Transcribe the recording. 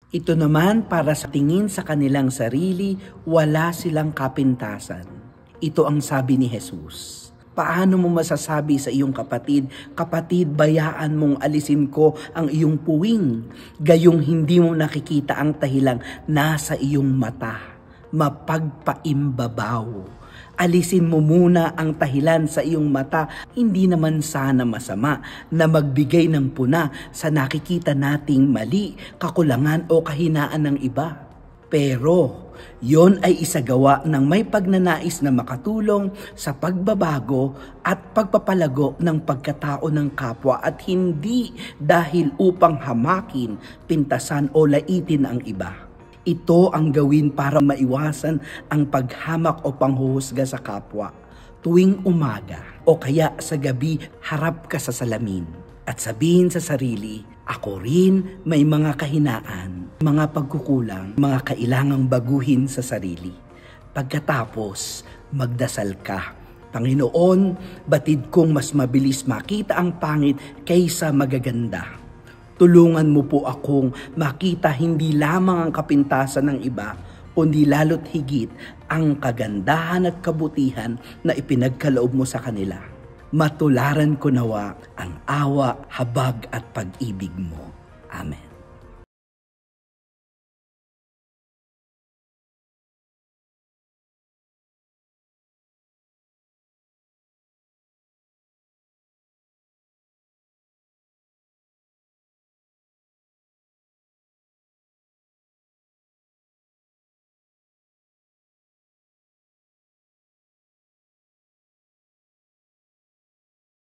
Ito naman para sa tingin sa kanilang sarili, wala silang kapintasan. Ito ang sabi ni Jesus. Paano mo masasabi sa iyong kapatid, "Kapatid, bayaan mong alisin ko ang iyong puwing," gayong hindi mo nakikita ang dahilang nasa iyong mata? Mapagpaimbabaw. Alisin mo muna ang dahilan sa iyong mata, hindi naman sana masama na magbigay ng puna sa nakikita nating mali, kakulangan o kahinaan ng iba. Pero yon ay isagawa ng may pagnanais na makatulong sa pagbabago at pagpapalago ng pagkatao ng kapwa at hindi dahil upang hamakin, pintasan o laitin ang iba. Ito ang gawin para maiwasan ang paghamak o panghuhusga sa kapwa. Tuwing umaga o kaya sa gabi, harap ka sa salamin at sabihin sa sarili, "Ako rin may mga kahinaan, mga pagkukulang, mga kailangang baguhin sa sarili." Pagkatapos, magdasal ka. "Panginoon, batid kong mas mabilis makita ang pangit kaysa magaganda. Tulungan mo po akong makita hindi lamang ang kapintasan ng iba, kundi lalo't higit ang kagandahan at kabutihan na ipinagkaloob mo sa kanila. Matularan ko nawa ang awa, habag at pag-ibig mo. Amen."